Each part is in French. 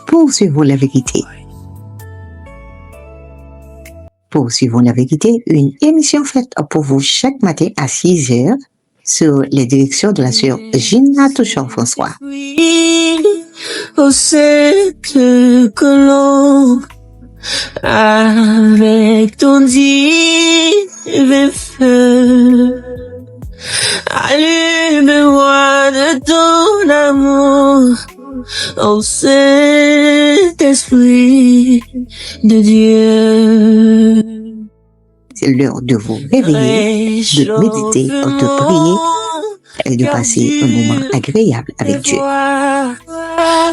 Poursuivons la vérité. Poursuivons la vérité, une émission faite pour vous chaque matin à 6 heures sur les directions de la sœur Gina Touchon-François. Au cette colombe, avec ton divin feu, allume-moi de ton amour, ô Saint-Esprit de Dieu. C'est l'heure de vous réveiller, de méditer, de prier et de passer un moment agréable avec Dieu.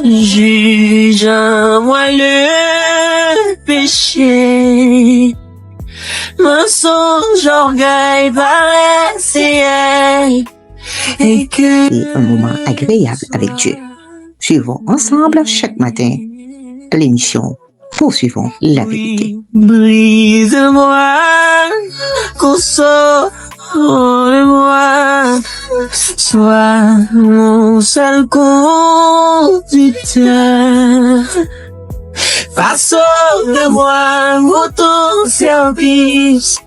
Juge en moi le péché, mensonge, orgueil, paresse et un moment agréable avec Dieu. Suivons ensemble chaque matin l'émission Poursuivons la vérité. Brise-moi, console-moi, sois mon seul conducteur. Façonne-moi pour ton service,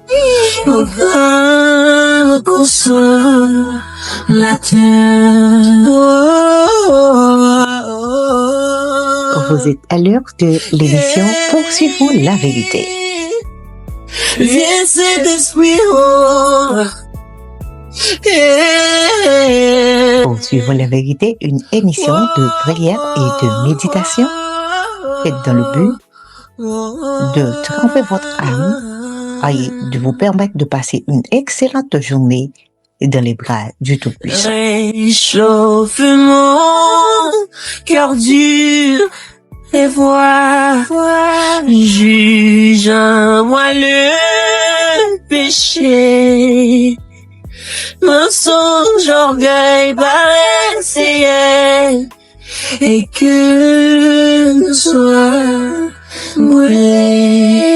mon grand consolateur. Vous êtes à l'heure de l'émission Poursuivons la vérité. Viens Saint-Esprit, Poursuivons la vérité, une émission de prière et de méditation faite dans le but de tremper votre âme et de vous permettre de passer une excellente journée dans les bras du Tout-Puissant. Réchauffe mon cœur dur et vois, juge en moi le péché, mensonge, orgueil, paresse et que nous sois brûlés.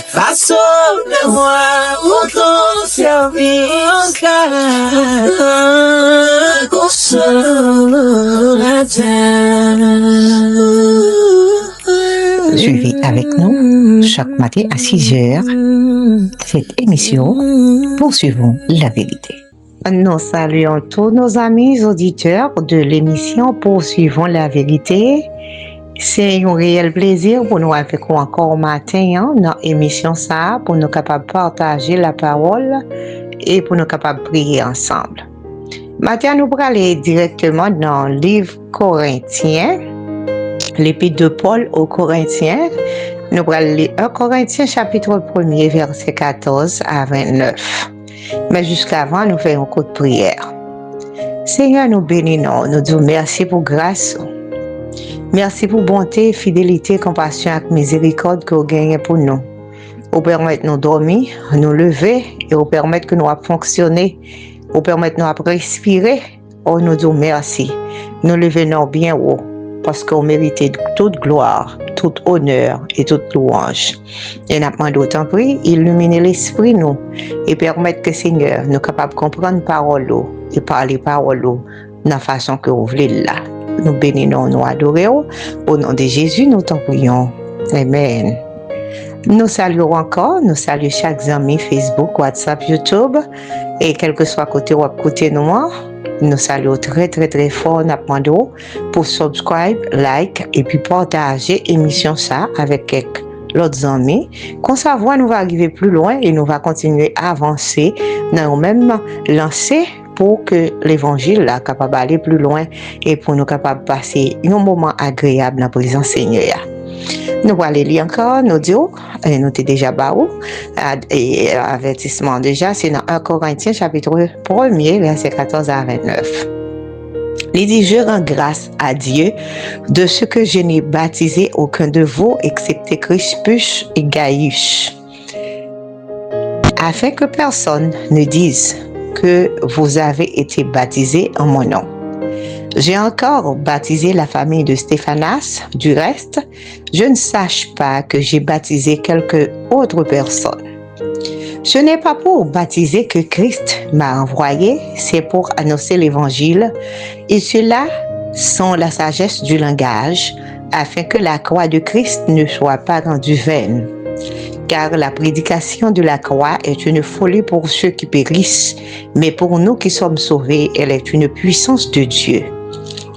Façonne-moi pour ton service, consolateur. Suivez avec nous chaque matin à 6 heures cette émission Poursuivons la vérité. Nous saluons tous nos amis auditeurs de l'émission Poursuivons la vérité. C'est un réel plaisir pour nous avec vous encore matin dans l'émission ça, pour nous capables de partager la parole et pour nous capables de prier ensemble. Maintenant, nous allons aller directement dans le livre Corinthiens, l'épître de Paul aux Corinthiens. Nous allons lire 1 Corinthiens chapitre 1er, verset 14 à 29. Mais jusqu'avant, nous faisons un coup de prière. Seigneur, nous bénissons, nous disons merci pour grâce. Merci pour bonté, fidélité, compassion et miséricorde que vous gagnez pour nous. Vous permettez de nous dormir, nous lever et vous permettez que nous fonctionner. Vous permettez de nous respirer. Oh, nous disons merci. Nous levons bien haut parce que vous méritez toute gloire, tout honneur et toute louange. Et nous demandons d'autant prix, illuminez l'esprit nous et permettez que Seigneur nous capables de comprendre parole et parler parole de la façon que vous voulez là. Nous bénissons, nous adorons. Au nom de Jésus, nous t'en prions. Amen. Nous saluons encore, nous saluons chaque ami Facebook, WhatsApp, YouTube. Et quel que soit côté ou côté nous saluons très très très fort. Nous demandons pour subscribe, like et puis partager l'émission ça avec quelques autres amis. Comme ça, nous va arriver plus loin et nous va continuer à avancer dans le même lancé pour que l'évangile là capable d'aller plus loin et pour nous capable de passer un moment agréable dans la présence Seigneur. Nous allons lire encore, nous disons, et nous t'ai déjà barou, et avertissement déjà, c'est dans 1 Corinthiens chapitre 1er, verset 14 à 29. Il dit, je rends grâce à Dieu de ce que je n'ai baptisé aucun de vous, excepté Crispus et Gaius, afin que personne ne dise que vous avez été baptisés en mon nom. J'ai encore baptisé la famille de Stéphanas. Du reste, je ne sache pas que j'ai baptisé quelque autre personne. Ce n'est pas pour baptiser que Christ m'a envoyé, c'est pour annoncer l'évangile, et cela sont la sagesse du langage, afin que la croix de Christ ne soit pas rendue vaine. Car la prédication de la croix est une folie pour ceux qui périssent, mais pour nous qui sommes sauvés, elle est une puissance de Dieu.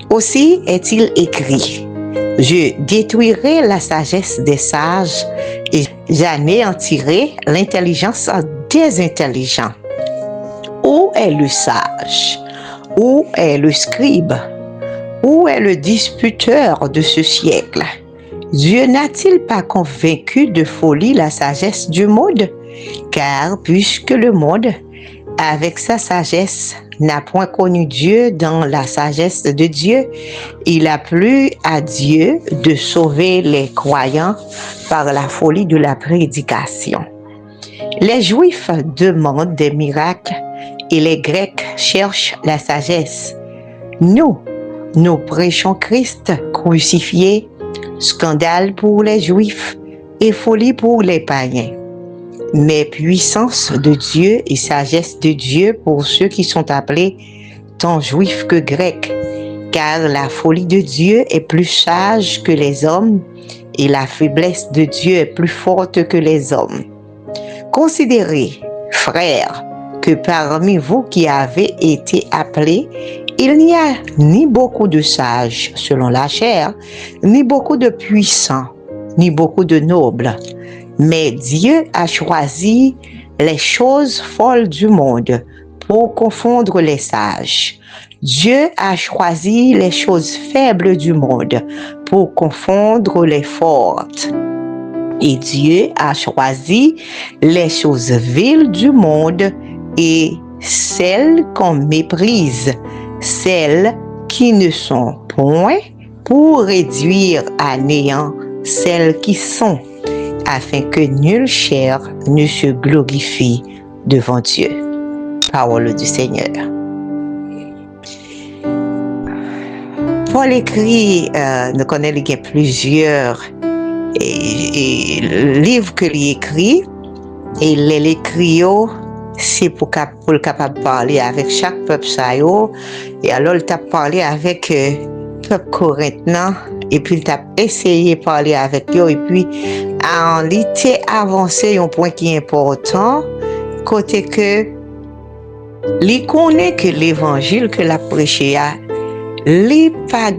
Aussi est-il écrit, « Je détruirai la sagesse des sages et j'anéantirai l'intelligence des intelligents. » Où est le sage? Où est le scribe? Où est le disputeur de ce siècle? Dieu n'a-t-il pas convaincu de folie la sagesse du monde? Car puisque le monde, avec sa sagesse, n'a point connu Dieu dans la sagesse de Dieu, il a plu à Dieu de sauver les croyants par la folie de la prédication. Les Juifs demandent des miracles et les Grecs cherchent la sagesse. Nous prêchons Christ crucifié, scandale pour les Juifs et folie pour les païens. Mais puissance de Dieu et sagesse de Dieu pour ceux qui sont appelés tant juifs que grecs, car la folie de Dieu est plus sage que les hommes et la faiblesse de Dieu est plus forte que les hommes. Considérez, frères, que parmi vous qui avez été appelés, il n'y a ni beaucoup de sages selon la chair, ni beaucoup de puissants, ni beaucoup de nobles. Mais Dieu a choisi les choses folles du monde pour confondre les sages. Dieu a choisi les choses faibles du monde pour confondre les fortes. Et Dieu a choisi les choses viles du monde et celles qu'on méprise, celles qui ne sont point, pour réduire à néant celles qui sont, afin que nulle chair ne se glorifie devant Dieu. Parole du Seigneur. Paul écrit, nous connaissons plusieurs livres que il écrit, et il écrit, c'est pour le capable de parler avec chaque peuple ça yo, et alors il t'a parlé avec peuple corinthien, et puis il t'a essayé de parler avec eux, et puis en l'été avancé un point qui est important, côté que il connaît que l'évangile que la prêché a, il pas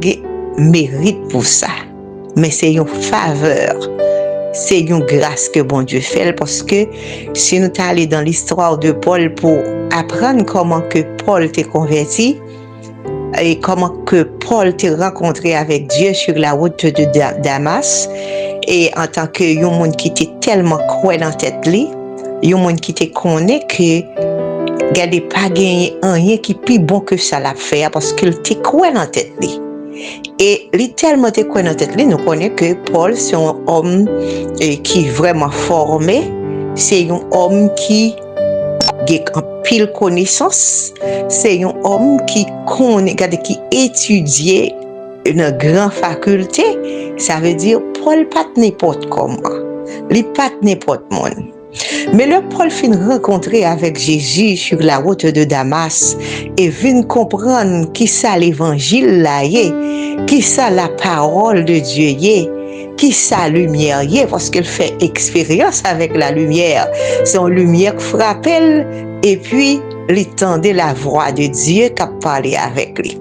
mérite pour ça, mais c'est une faveur. C'est une grâce que bon Dieu fait, parce que si nous allons dans l'histoire de Paul pour apprendre comment que Paul t'est converti et comment que Paul t'est rencontré avec Dieu sur la route de Damas, et en tant que un monde qui était tellement croit dans tête li, un monde qui te connaît que gardez pas gagné rien qui plus bon que ça l'a fait, parce qu'il te croit dans tête li. Et littéralement, nous connaissons que Paul, c'est un homme qui est vraiment formé, c'est un homme qui a en pile connaissance, c'est un homme qui connaît, qui étudie une grande faculté. Ça veut dire Paul pas n'importe comment, il pas n'importe monde. Mais le Paul fin rencontrer avec Jésus sur la route de Damas et vient comprendre qui ça l'évangile là est, qui ça la parole de Dieu est, qui ça lumière est, parce qu'il fait expérience avec la lumière. Son lumière frappe et puis il tendait la voix de Dieu qui a parlé avec lui.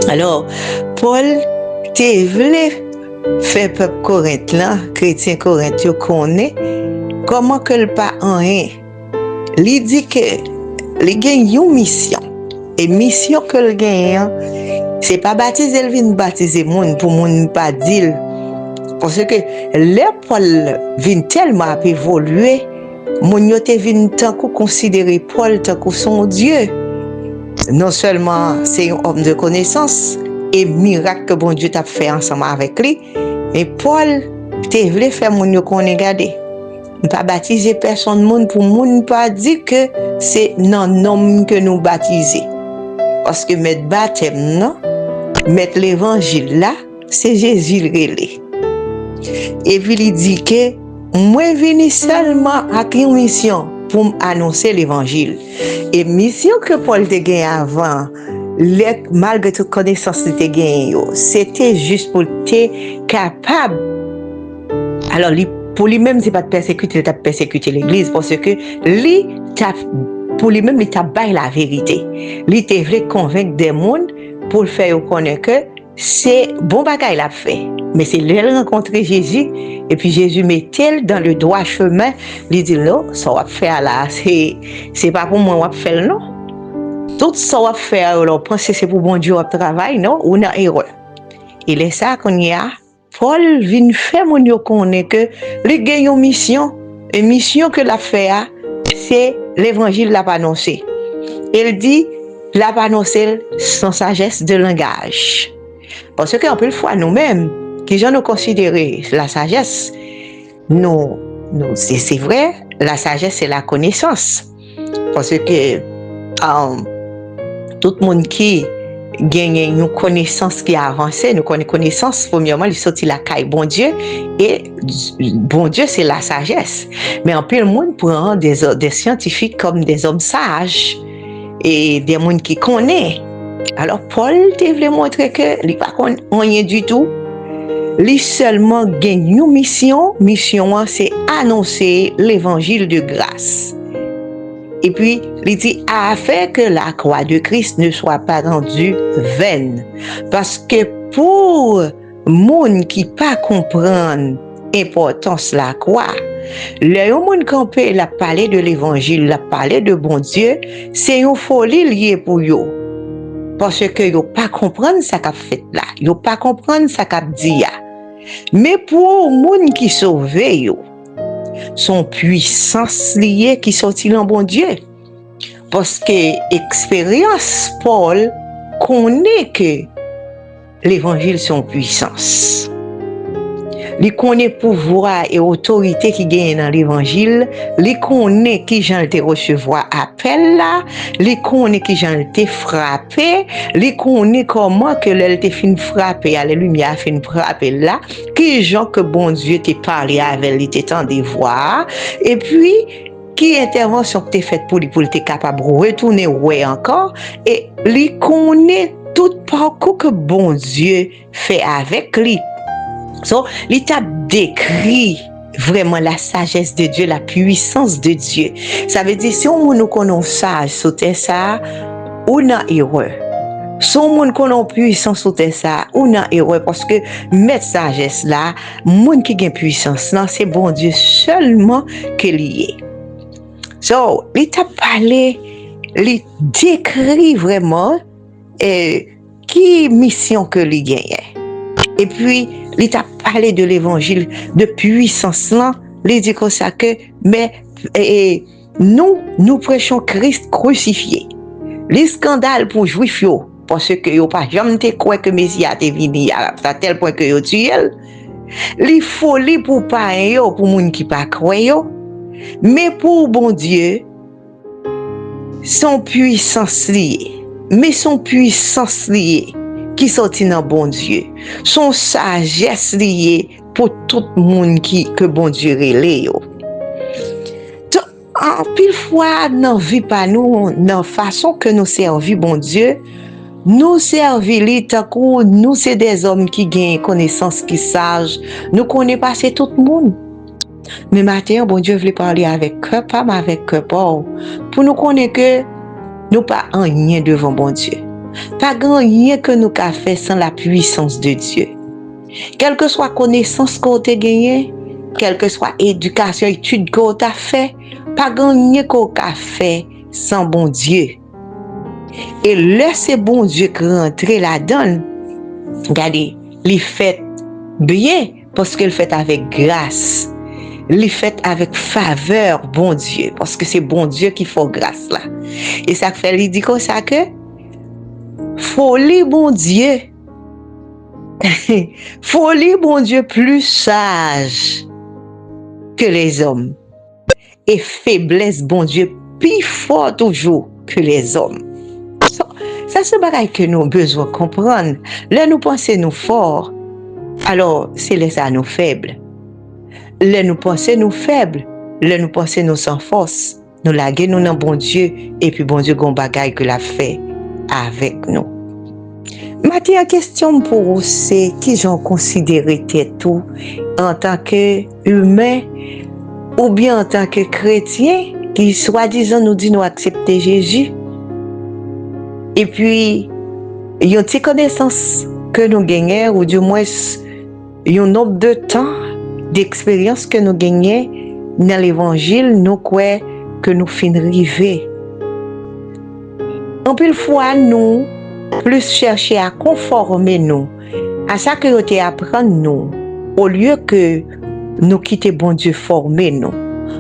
Alors, Paul te voulait faire peuple corinthien, chrétien corinthien connaît comment que le pas en rien. Il dit que il gagne une mission. Et mission que le gagne, c'est pas baptiser, il vient baptiser monde pour monde pas dire. Parce que le Paul vient tellement évoluer, mon yo te vient tant qu'on considérer Paul tant que son Dieu. Non seulement c'est un homme de connaissance et miracle que bon Dieu t'a fait ensemble avec lui, mais Paul te voulait faire mon yo connaît garder. Pas baptiser personne monde pour monde pas dire que c'est non nom que nous baptiser. Parce que mettre baptême non, mettre l'évangile là, c'est Jésus le relais. Et puis il dit que moi venu seulement avec une mission pour annoncer l'évangile. Et mission que Paul te gagne avant malgré toute connaissance que tu gagné, c'était juste pour être capable. Alors, pour lui-même, c'est pas de persécuter, il a persécuté l'Église parce que pour lui-même, il t'a baillé la vérité. Il était voulu convaincre des gens pour le faire connaître que c'est bon bagage l'a fait. Mais c'est lui rencontrer Jésus et puis Jésus met-il dans le droit chemin. Il dit non, ça va faire là, c'est pas pour moi on va faire non. Tout ça va faire, on pense que c'est pour bon Dieu au travail, non, ou non erreur. Il est ça qu'on y a. Paul vient faire mon Dieu connaît que les gagne une mission que l'a fait, c'est l'évangile l'a pas annoncé. Il dit l'a pas annoncé sans sagesse de langage. Parce que un peu de fois nous-mêmes qui gens nous considérer la sagesse, non, c'est vrai, la sagesse c'est la connaissance. Parce que tout le monde qui gagne une connaissance qui a avancé, nous connaissons connaissance, premièrement, il sortit la caille bon Dieu, et bon Dieu, c'est la sagesse. Mais en plus, le monde prend des scientifiques comme des hommes sages, et des gens qui connaissent. Alors, Paul te voulait montrer que, il n'y a pas rien du tout, il seulement gagne une mission, c'est annoncer l'évangile de grâce. Et puis, il dit, afin que la croix de Christ ne soit pas rendue vaine. Parce que pour monde qui pas comprendre l'importance de la croix, le monde campé la parler de l'évangile, la parler de bon Dieu, c'est une folie liée pour eux. Parce que yo pas comprendre ça qu'a fait là, yo pas comprendre ça qu'a dit là. Mais pour monde qui sauve yo, son puissance liée qui sortit dans bon Dieu. Parce que expérience Paul connaît que l'évangile son puissance. Il connaît pouvoir et autorité qui gagne dans l'évangile, il connaît qui j'en te recevoir appel là, il connaît qui j'en te frapper, il connaît comment que l'elle te fin frapper, la lumière fin frapper là, qui gens que bon Dieu te parlé avec, il t'étend des voix, et puis qui intervention que t'es faite pour être capable de retourner ouais encore, et il connaît tout parcours que bon Dieu fait avec lui. So, l'état décrit vraiment la sagesse de Dieu, la puissance de Dieu. Ça veut dire, si on nous connaît sage, sauter ça, on a erreur. Si on connaît puissance, sauter ça, on a erreur. Parce que, mettre sagesse là, monde qui a puissance, non, c'est bon Dieu seulement que lié. So, l'état parlé, il décrit vraiment, qui mission que lui gagne. Et puis, il t'a parlé de l'évangile de puissance là, il dit comme ça que, mais nous prêchons Christ crucifié. Les scandales pour juifs yo, parce que yo pas jamais te croire que Messie a te venu à tel point que yo tué. Les folies pour pas yo, pour moun qui pas croire yo, mais pour bon Dieu, son puissance liée, mais son puissance liée qui sortit dans bon Dieu, son sagesse liée pour tout le monde que bon Dieu relève. En pile fois, dans vie pas nous, dans façon que nous servons bon Dieu, nous servons tant que nous c'est des hommes qui gagnent connaissance, qui sages, nous connaissons pas c'est tout le monde. Mais matin, bon Dieu voulait parler avec cœur, pas avec cœur pour nous connaître que nous pas en rien devant bon Dieu. Pas grand rien que nous qu'a fait sans la puissance de Dieu. Quelle que soit connaissance qu'on t'a gagné, quelle que soit éducation, étude qu'on t'a fait, pas grand rien qu'on a fait sans bon Dieu. Et laissez bon Dieu rentrer là-dedans. Regardez, il fait bien parce qu'il fait avec grâce. Il fait avec faveur, bon Dieu, parce que c'est bon Dieu qui fait grâce là. Et ça fait, il dit comme ça que folie bon Dieu, folie bon Dieu plus sage que les hommes, et faiblesse bon Dieu plus fort toujours que les hommes. Ça c'est bagaille que nous avons besoin de comprendre. Là nous pensons nous forts, alors c'est les ça nous faibles. Là nous pensons nous faibles, là nous pensons nous sans force. Nous laguer nous dans bon Dieu, et puis bon Dieu gon bagaille que l'a fait avec nous. Ma dernière question pour vous, c'est qui j'en considéré tout en tant qu'humain ou bien en tant que chrétien qui soi-disant nous dit nous accepter Jésus. Et puis, il y a une petite connaissance que nous gagnons, ou du moins, il y a un nombre de temps d'expérience que nous gagnons dans l'évangile, nous croyons que nous finissons arriver. En plus fois, nous plus chercher à conformer nous à ça que nous apprendre nous, au lieu que nous quitter bon Dieu former nous.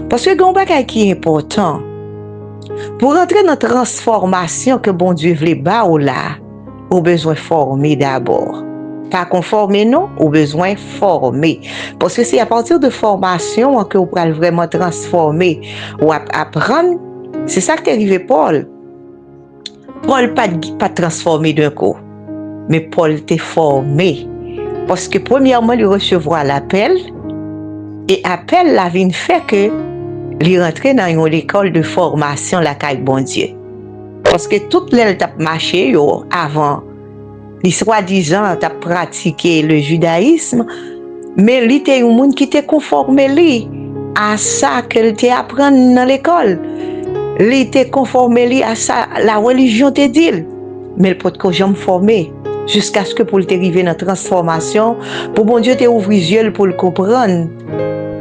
Parce que il y a un bagage qui est important. Pour entrer dans la transformation que bon Dieu veut bas ou là, au besoin former d'abord. Pas conformer non, au besoin former. Parce que c'est à partir de formation que vous pouvez vraiment transformer ou apprendre. C'est ça qui est arrivé Paul. Paul pas transformé d'un coup, mais Paul t'est formé. Parce que premièrement, il recevra l'appel, et appel la vie fait que il rentre dans une école de formation la caille bon Dieu. Parce que toute l'aile t'a marché avant, il soi-disant t'a pratiqué le judaïsme, mais il était un monde qui t'est conformé lui à ça qu'elle t'a appris dans l'école. Il était conformé à ça, la religion te dit. Mais il peut que j'aime formé jusqu'à ce que pour t'arriver dans la transformation, pour bon Dieu t'ouvre les yeux pour le comprendre.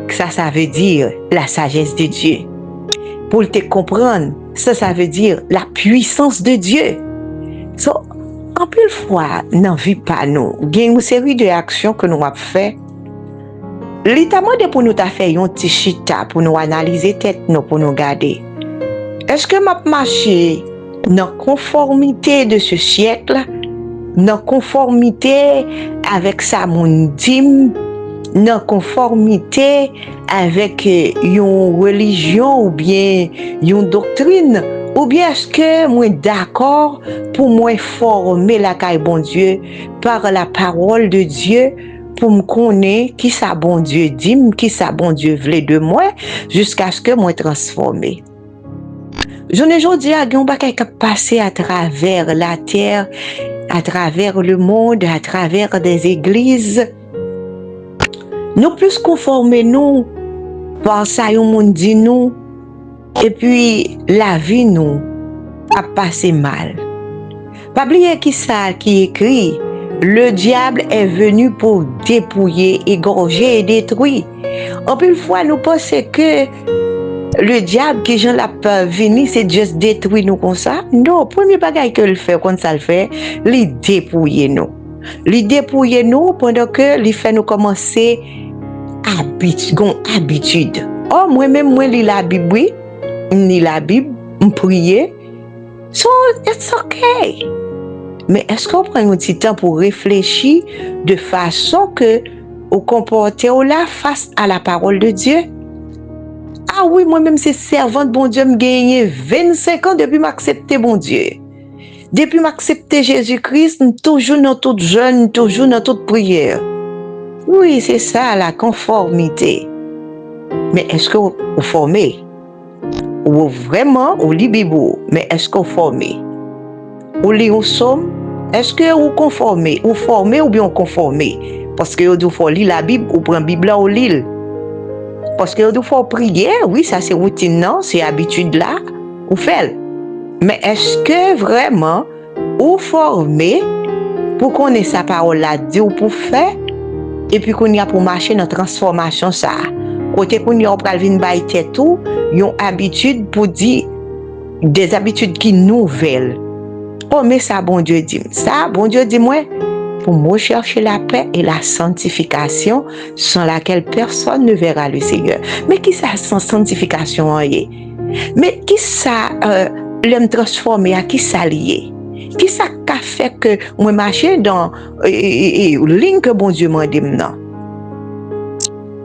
Ça veut dire la sagesse de Dieu. Pour te comprendre, ça veut dire la puissance de Dieu. En plus fois, n'en vit pas nous. Il y a une série d'actions que nous avons fait. L'État demande pour nous faire un petit chita, pour nous analyser tête nous, pour nous garder. Est-ce que m'a marché dans conformité de ce siècle, dans conformité avec sa mon dîme, dans conformité avec une religion ou bien une doctrine, ou bien est-ce que moi d'accord pour moi former la caille bon Dieu par la parole de Dieu pour me connaître qui ça bon Dieu dit, qui ça bon Dieu voulait de moi jusqu'à ce que moi transformer. Je ne dis à un bagage qui passer à travers la terre, à travers le monde, à travers des églises. Nous plus conformer nous par ça le monde dit nous et puis la vie nous a passé mal. Pas oublier qui ça qui écrit le diable est venu pour dépouiller, égorger et détruire. En plus fois nous pensons que le diable qui j'en l'a pas venu c'est juste détruire nous comme ça. Non, premier bagage que le fait quand ça le fait, il dépouiller nous. Il dépouiller nous pendant que il fait nous commencer habitude. Oh moi-même moi lis la Bible, oui, ni la Bible, me prier. So it's okay. Mais est-ce qu'on prend un petit temps pour réfléchir de façon que vous comportez là face à la parole de Dieu? Ah oui, moi-même, c'est servante, bon Dieu, me gagné 25 ans depuis m'accepter, bon Dieu. Depuis m'accepter Jésus-Christ, toujours dans toute jeune, toujours dans toute prière. Oui, c'est ça, la conformité. Mais est-ce que vous formez? Ou vraiment, vous lisez Bible, mais est-ce que vous formez? Vous lisez un psaume? Est-ce que vous conformez? Vous formez ou bien vous conformez? Parce que vous faut lire la Bible, ou prendre la Bible là, ou lire. Parce que vous faut prier, oui, ça c'est routine, non, c'est habitude là, vous faites. Mais est-ce que vraiment vous formez pour connaître sa parole là, dire pour faire, et puis qu'on y a pour marcher dans la transformation ça. Côté qu'on y a pour venir bailler tout, une habitude pour dire des habitudes qui nouvelles. Oh mais ça bon Dieu dit, ça bon Dieu dit moi pour moi chercher la paix et la sanctification sans laquelle personne ne verra le Seigneur. Mais qui ça sans sanctification en est? Mais qui ça l'aime transformer à qui ça lié? Qui ça qu'a fait que moi marcher dans ligne que bon Dieu m'a dit maintenant?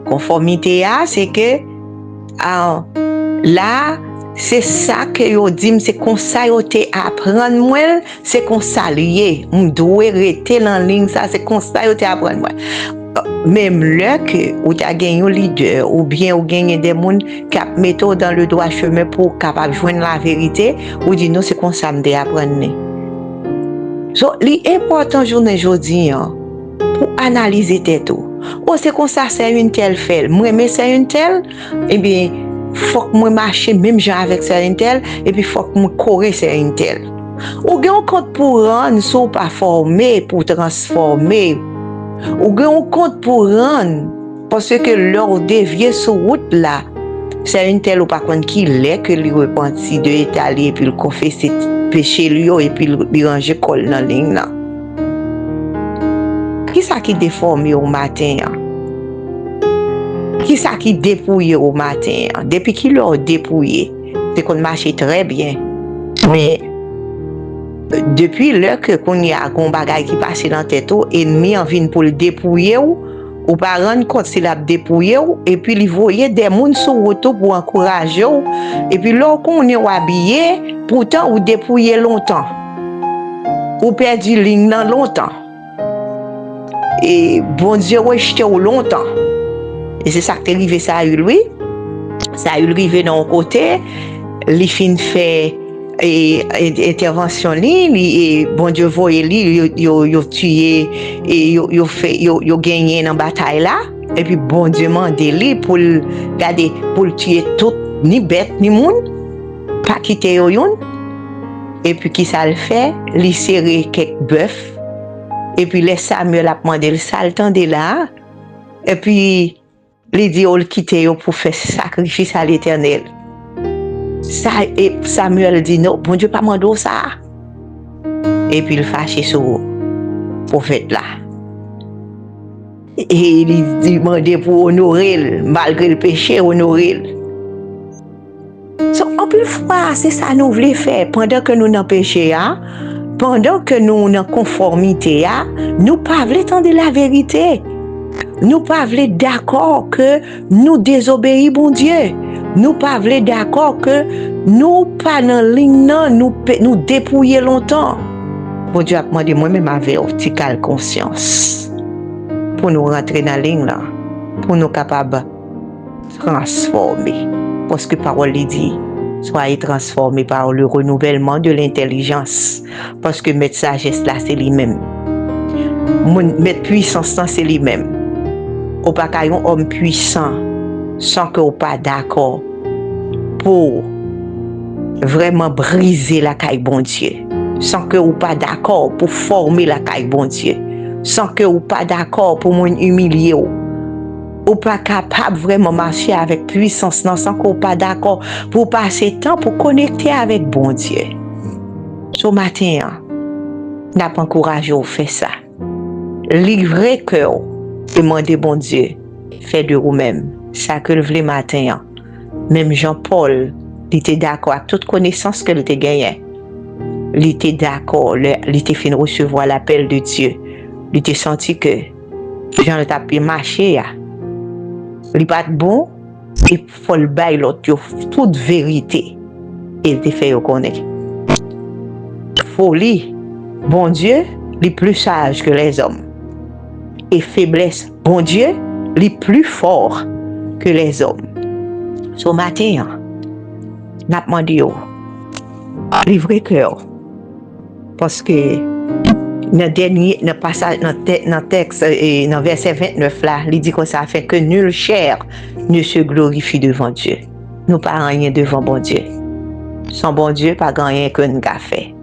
Conformité c'est que là c'est ça que yo dit, c'est comme ça yo te apprendre moi, c'est comme ça lié, on doit rester en ligne ça, c'est comme ça yo te apprendre moi. Même là que ou tu as gagné un leader ou bien ou gagné des gens qui mettent dans le droit chemin pour capable joindre la vérité, ou dit non c'est comme ça me apprendre. So, l'important journée aujourd'hui, hein, pour analyser tes tout. Oh, c'est comme ça, c'est une telle fait. Moi, mais c'est une telle, eh bien, faut que moi marche même genre avec c'est une telle, et puis faut que moi courir c'est une telle. Ou gen on compte pour rendre, so pas formé, pour transformer. Ou gen on compte pour rendre, parce que leur dévier sur route là, c'est une telle ou pas contre qui l'est, que lui repenti de étaler, et puis le confesser péché lui, et puis lui ranger col dans la ligne là. Qui ça qui déforme au matin? Qui ça qui dépouille au matin? Depuis qu'il l'a dépouillé, c'est qu'on marche très bien. Mais depuis l'heure que qu'on y a un bagage qui passe dans tête, ennemi en vient pour le dépouiller ou pas rendre compte s'il a dépouillé et puis il voyait des gens sur route pour encourager et puis là qu'on est habillé, pourtant ou dépouillé longtemps. Ou perdu ligne dans longtemps. Et bon Dieu rejeté ou longtemps. Et c'est ça qui est arrivé ça à lui. Ça a eu arrivé dans un côté, les fin fait intervention et bon Dieu voyait lui yo tué et yo gagné dans bataille là et puis bon Dieu mandé lui pour garder pour tuer tout ni bête ni monde pas quitter yo yon et puis qui ça le fait lui serrer quelques bœufs et puis les Samuel a demandé le saltande là et puis les dit on quitter yo pour faire sacrifice à l'Éternel. Ça, et Samuel dit non, bon Dieu pas mandé ça. Et puis il fâché sur le prophète là. Et il demandait pour honorer, malgré le péché, honorer. So, en plus fois, c'est ça nous voulons faire. Pendant que nous dans péché, hein, pendant que nous dans conformité, hein, nous pas voulons entendre la vérité. Nous pas voulons d'accord que nous désobéissons bon Dieu. Nous pas voulons d'accord que nous pas dans ligne nous dépouiller longtemps. Bon Dieu a demandé moi-même avec verticale conscience pour nous rentrer dans la ligne là, pour nous capables transformer. Parce que parole dit, soyez transformés par le renouvellement de l'intelligence. Parce que mettre sagesse là c'est lui-même. Mettre puissance là c'est lui-même. Ou pas qu'un homme puissant sans que ou pas d'accord pour vraiment briser la caille bon Dieu, sans que ou pas d'accord pour former la caille bon Dieu, sans que ou pas d'accord pour mon humilier ou pas capable vraiment marcher avec puissance non, sans que ou pas d'accord pour passer temps pour connecter avec bon Dieu. Ce matin, n'a pas encouragé à faire ça. Livrez cœur, demandez bon Dieu, faites de vous-même. Ça que le matin, même Jean-Paul, il était d'accord avec toute connaissance que il était gagné. Il était d'accord, il était fin recevoir l'appel de Dieu. Il était senti que Jean le tapé marché. Il pas bon, il faut le bailler l'autre, toute vérité. Il était fait reconnaître. Folie, bon Dieu, il est plus sage que les hommes. Et faiblesse, bon Dieu, il est plus fort que les hommes. Ce matin, n'a demandé livrez cœur. Parce que dans le dernier passage, dans le texte, dans verset 29 là, il dit que ça fait que nulle chair ne se glorifie devant Dieu. Nous pas rien devant bon Dieu. Sans bon Dieu, pas rien que nous avons fait.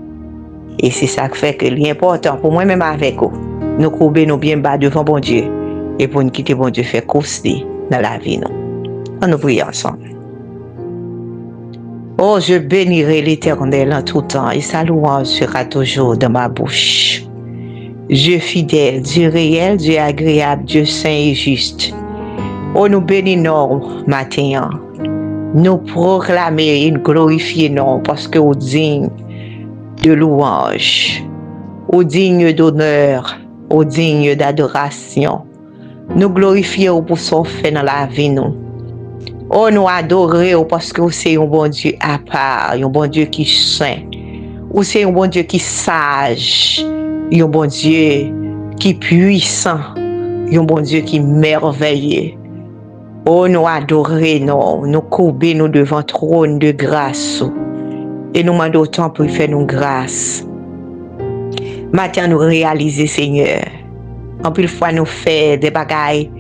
Et c'est ça qui fait que l'important pour moi-même avec vous, nous courbons nous bien bas devant bon Dieu. Et pour nous quitter bon Dieu, faire course dans la vie. On nous prie ensemble. Oh, je bénirai l'Éternel en tout temps et sa louange sera toujours dans ma bouche. Dieu fidèle, Dieu réel, Dieu agréable, Dieu saint et juste. Oh, nous bénissons matin. Nous proclamer et nous glorifier non parce que vous digne de louange, vous digne d'honneur, vous digne d'adoration. Nous glorifions pour ce fait dans la vie nous. Oh, nous adorons parce que c'est un bon Dieu à part, un bon Dieu qui est saint. Ou c'est un bon Dieu qui est sage, un bon Dieu qui est puissant, un bon Dieu qui est merveilleux. Oh, nous adorons, nous courbons nous devant le trône de grâce. Et nous demandons autant pour faire nous grâce. Matin nous réaliser, Seigneur. En plus fois nous fait des bagailles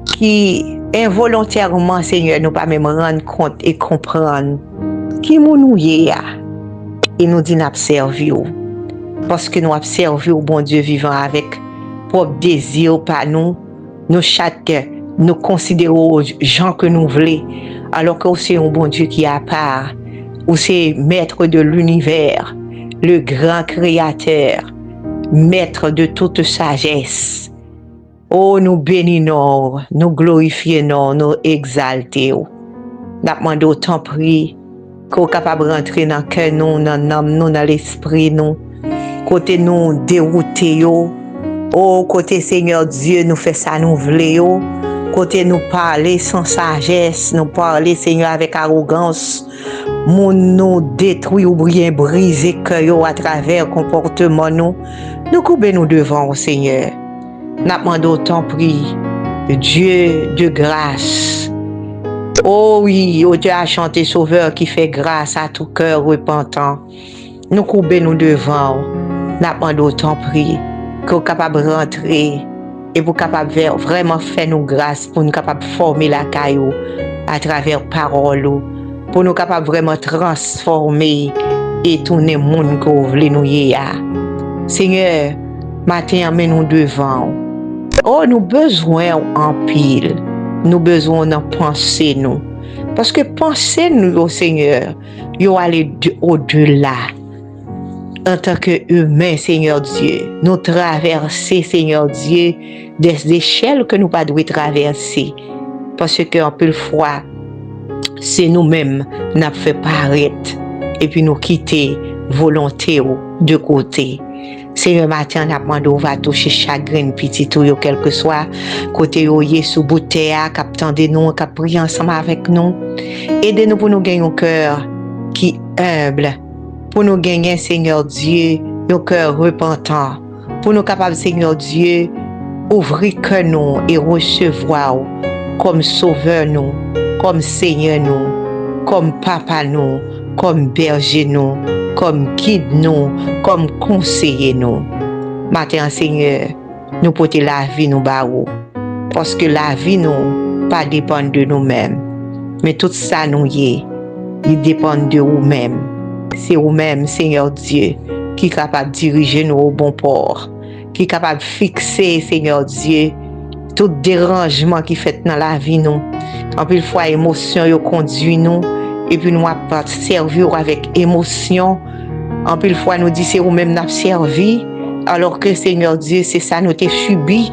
qui involontairement, Seigneur, nous pas même rendre compte et comprendre qui nous y est. Et nous dit n'observer parce que nous observer au bon Dieu vivant avec propre désir par nous chaque nous considérons gens que nous voulons alors que c'est un bon Dieu qui est à part ou c'est maître de l'univers, le grand créateur, maître de toute sagesse. Oh, nous bénissons, nous glorifions, nous exaltons. Nous demandons autant prix qu'on est capable de rentrer dans le cœur, dans l'âme, dans l'esprit, nous. Côté nous dérouter, oh, côté Seigneur Dieu, nous fait ça, nous voulons. Côté nous parler sans sagesse, nous parler, Seigneur, avec arrogance. Nous détruire ou bien briser cœur à travers le comportement, nous couper nous devant au Seigneur. Nous demandons autant prix, Dieu de grâce. Oh oui, oh Dieu a chanté Sauveur qui fait grâce à tout cœur repentant. Nous couper nous devant. Nous demandons autant prix qu'on est capable de rentrer et pour capable vraiment faire nous grâce pour nous capable former la caillou à travers parole pour nous capable vraiment transformer et tourner le monde que vous voulez nous y a. Seigneur, matin amène nous devant. Oh, nous besoin en pile. Nous besoin d'en penser nous. Parce que penser nous au Seigneur, yo aller au-delà. En tant qu'humain, Seigneur Dieu, nous traverser, Seigneur Dieu, des échelles que nous pas devons traverser. Parce que un peu de fois, c'est nous-mêmes qui nous fait paraître et puis nous quitter volonté de côté. Seigneur, matin, nous demandons, on va toucher chagrin petit tout, quel que soit, côté yo sous bouteille, cap tendez nous, cap prier ensemble avec nous. Aidez-nous pour nous gagner un cœur qui humble. Pour nous gagner, Seigneur Dieu, nos cœurs repentants. Pour nous capables, Seigneur Dieu, ouvrir que nous et recevoir comme sauveur nous, comme Seigneur nous, comme papa nous, comme berger nous, comme guide nous, comme conseiller nous. Matin, Seigneur, nous porter la vie nous barou. Parce que la vie nous pas dépend de nous-mêmes. Mais tout ça nous y est, il dépend de vous-même. C'est vous-même, Seigneur Dieu, qui est capable de diriger nous au bon port, qui est capable de fixer, Seigneur Dieu, tout dérangement qui fait dans la vie nous. En plus, fois, émotion yo conduit nous, et puis nous avons servi avec émotion. En plus, fois, nous dit c'est vous-même nous servi, alors que, Seigneur Dieu, c'est ça nous t'ai subi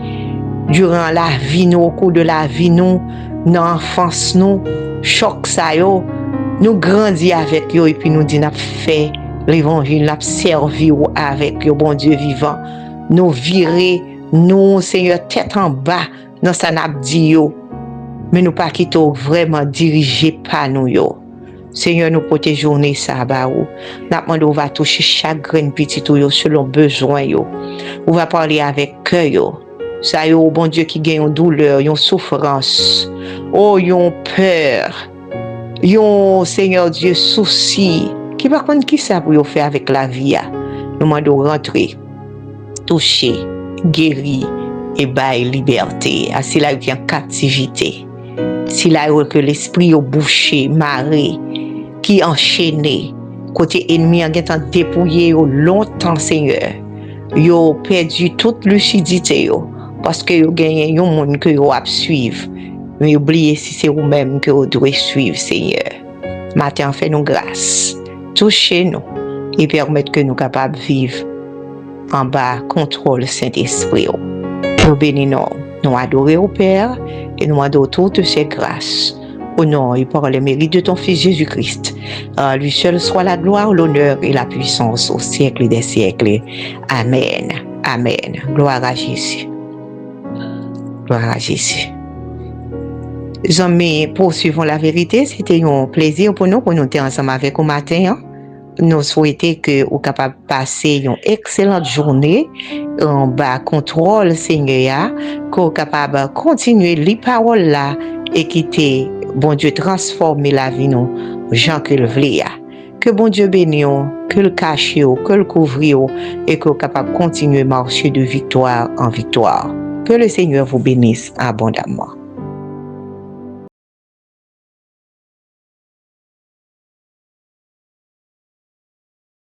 durant la vie nous, au cours de la vie nous, dans l'enfance nous, choc ça yo. Nous grandis avec eux et puis nous disons, nous fait l'évangile, nous servi avec eux, bon Dieu vivant. Nous virer, nous, Seigneur, tête en bas, dans ça nous dit, mais nous pas quitter vraiment dirigé par nous. Seigneur, nous porter journée ça, nous demandons, on va toucher chaque grain petit selon besoin. On va parler avec cœur. Ça y est, bon Dieu qui gagne une douleur, une souffrance, une peur. Yon Seigneur Dieu souci qui par contre qui ça pour faire avec la vie nous demandons rentrer toucher guérir et bailler liberté si là il y a captivité si là que l'esprit au bouché maré qui enchaîné côté ennemi en étant dépouillé longtemps Seigneur yo perdu toute lucidité parce que yo gagné un monde que yo a suivre. Mais oubliez si c'est vous-même que vous devez suivre, Seigneur. Matin, fais-nous grâce. Touchez-nous et permettez que nous capables de vivre en bas contrôle Saint-Esprit. Nous bénissons, nous adorons au Père et nous adorons toutes ces grâces. Au nom et par le mérite de ton Fils Jésus-Christ. À lui seul soit la gloire, l'honneur et la puissance au siècle des siècles. Amen. Amen. Gloire à Jésus. Gloire à Jésus. Amis, poursuivons la vérité. C'était un plaisir pour nous être ensemble avec vous matin. Nous souhaitons que vous capable de passer une excellente journée en bas contrôle Seigneur, que vous capable de continuer les paroles là et quitter bon Dieu transformer la vie nous, Jean que le voulait. Que bon Dieu bénisse, que le cache, que le couvre et que vous capable de continuer à marcher de victoire en victoire. Que le Seigneur vous bénisse abondamment.